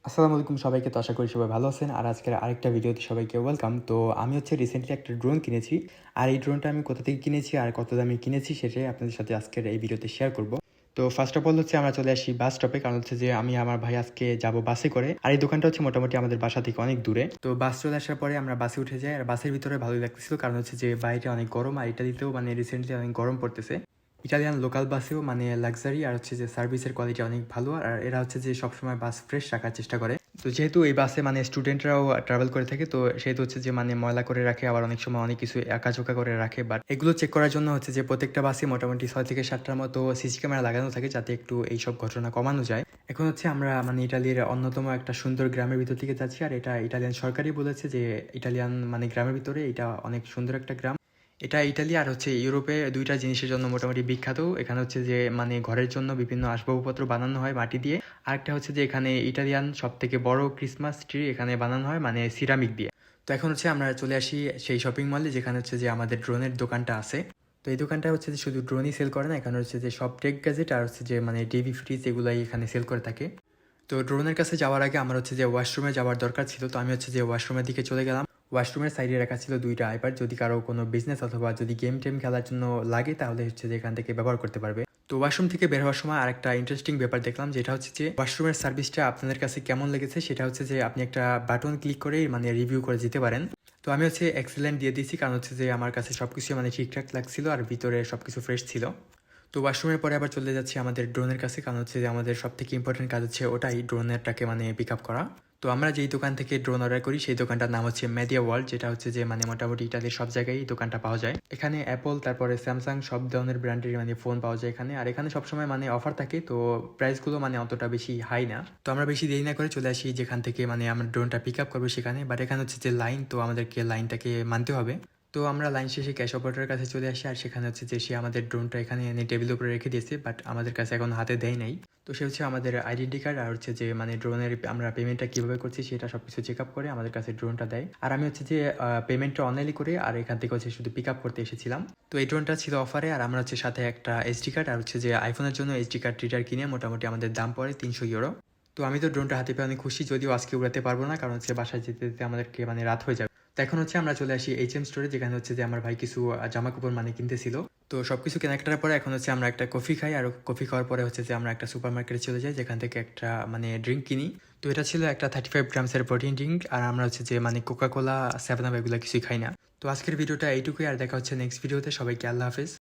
আসসালামু আলাইকুম সবাইকে। তো আশা করি সবাই ভালো আছেন। আর আজকের আরেকটা ভিডিওতে সবাইকে ওয়েলকাম। তো আমি রিসেন্টলি একটা ড্রোন কিনেছি। আর এই ড্রোনটা আমি কোথা থেকে কিনেছি আর কত দামে কিনেছি সেটাই আপনাদের সাথে আজকের এই ভিডিওতে শেয়ার করব। তো ফার্স্ট অফ অল আমরা চলে আসি বাস স্টপে, কারণ যে আমি আমার ভাই আজকে যাব বাসে করে। আর এই দোকানটা মোটামুটি আমাদের বাসা থেকে অনেক দূরে। তো বাস চলে আসার পরে আমরা বাসে উঠে যাই। আর বাসের ভিতরে ভালোই লাগতেছিল, কারণ যে বাইরে অনেক গরম, আর ইতালিতেও রিসেন্টলি অনেক গরম পড়তেছে। ইটালিয়ান লোকাল বাসেও লাক্সারি আর যে সার্ভিসের কোয়ালিটি অনেক ভালো। আর এরা যে সবসময় বাস ফ্রেশ রাখার চেষ্টা করে। তো যেহেতু এই বাসে স্টুডেন্টরাও ট্রাভেল করে থাকে, তো সেহেতু যে ময়লা করে রাখে, আবার অনেক সময় অনেক কিছু একাচোকা করে রাখে। বাট এগুলো চেক করার জন্য যে প্রত্যেকটা বাসে মোটামুটি 6 থেকে 7টার মতো সিসি ক্যামেরা লাগানো থাকে, যাতে একটু এইসব ঘটনা কমানো যায়। এখন আমরা ইটালির অন্যতম একটা সুন্দর গ্রামের ভিতর থেকে যাচ্ছি। আর এটা ইটালিয়ান সরকারই বলেছে যে ইটালিয়ান গ্রামের ভিতরে এটা অনেক সুন্দর একটা গ্রাম। এটা ইটালি আর ইউরোপে দুইটা জিনিসের জন্য মোটামুটি বিখ্যাত। এখানে যে ঘরের জন্য বিভিন্ন আসবাবপত্র বানানো হয় মাটি দিয়ে। আরেকটা যে এখানে ইটালিয়ান সব থেকে বড় ক্রিসমাস ট্রি এখানে বানানো হয় সিরামিক দিয়ে। তো এখন আমরা চলে আসি সেই শপিং মলে, যেখানে যে আমাদের ড্রোনের দোকানটা আছে। তো এই দোকানটা যে শুধু ড্রোনই সেল করে না, এখানে যে সব টেক গ্যাজেট আর যে টিভি ফ্রিজ এগুলাই এখানে সেল করে থাকে। তো ড্রোনের কাছে যাওয়ার আগে আমার যে ওয়াশরুমে যাওয়ার দরকার ছিল। তো আমি যে ওয়াশরুমের দিকে চলে গেলাম। ওয়াশরুমের সাইডে রাখা ছিল দুইটা আইপ্যাড, যদি কারো কোনো বিজনেস অথবা যদি গেম টেম খেলার জন্য লাগে তাহলে যে এখান থেকে ব্যবহার করতে পারবে। তো ওয়াশরুম থেকে বের হওয়ার সময় আরেকটা ইন্টারেস্টিং ব্যাপার দেখলাম, যেটা যে ওয়াশরুমের সার্ভিসটা আপনাদের কাছে কেমন লেগেছে সেটা যে আপনি একটা বাটন ক্লিক করেই রিভিউ করে যেতে পারেন। তো আমি এক্সেলেন্ট দিয়ে দিয়েছি, কারণ যে আমার কাছে সবকিছু ঠিকঠাক লাগছিল আর ভিতরে সবকিছু ফ্রেশ ছিল। তো ওয়াশরুমের পরে আবার চলে যাচ্ছি আমাদের ড্রোনের কাছে, কারণ যে আমাদের সব থেকে ইম্পর্টেন্ট কাজ ওটাই ড্রোনেরটাকে পিক আপ করা। তো আমরা যেই দোকান থেকে ড্রোন অর্ডার করি সেই দোকানটার নাম মেডিয়া ওয়ার্ল্ড, যেটা যে মোটামুটি ইটালির সব জায়গায় এই দোকানটা পাওয়া যায়। এখানে অ্যাপল তারপরে স্যামসাং সব ধরনের ব্র্যান্ডের ফোন পাওয়া যায় এখানে। আর এখানে সবসময় অফার থাকে, তো প্রাইসগুলো অতটা বেশি হাই না। তো আমরা বেশি দেরি না করে চলে আসি যেখান থেকে আমরা ড্রোনটা পিক আপ করবো সেখানে। বাট এখানে যে লাইন, তো আমাদেরকে লাইনটাকে মানতে হবে। তো আমরা লাইন শেষে ক্যাশ অপারেটরের কাছে চলে আসি। আর সেখানে যে সে আমাদের ড্রোনটা এখানে এনে টেবিলের উপরে রেখে দিয়েছে, বাট আমাদের কাছে এখন হাতে দেয় নাই। তো সে আমাদের আইডেন্টি কার্ড আর যে ড্রোনের আমরা পেমেন্টটা কিভাবে করছি সেটা সবকিছু চেক আপ করে আমাদের কাছে ড্রোনটা দেয়। আর আমি যে পেমেন্টটা অনলাইনে করে আর এখান থেকে শুধু পিক আপ করতে এসেছিলাম। তো এই ড্রোনটা ছিল অফারে। আর আমরা সাথে একটা এসডি কার্ড আর যে আইফোনের জন্য এসডি কার্ড ট্রিটার কিনে মোটামুটি আমাদের দাম পড়ে 300 ইউরো। তো আমি তো ড্রোনটা হাতে পেয়ে অনেক খুশি, যদিও আজকে উড়াতে পারবো না, কারণ বাসায় যেতে যেতে আমাদেরকে রাত হয়ে যাবে। তো এখন আমরা চলে আসি এইচএম স্টোরে, যেখানে যে আমার ভাই কিছু জামা কাপড় কিনতেছিল। তো সবকিছু কেনাকাটার পরে এখন আমরা একটা কফি খাই। আর কফি খাওয়ার পরে যে আমরা একটা সুপার মার্কেটে চলে যাই, যেখান থেকে একটা ড্রিঙ্ক কিনি। তো এটা ছিল একটা 35 গ্রামসের প্রোটিন ড্রিঙ্ক। আর আমরা যে কোকা কোলা, 7 আপ এগুলো কিছুই খাই না। তো আজকের ভিডিওটা এইটুকুই। আর দেখা হচ্ছে নেক্সট ভিডিওতে। সবাইকে আল্লাহ হাফেজ।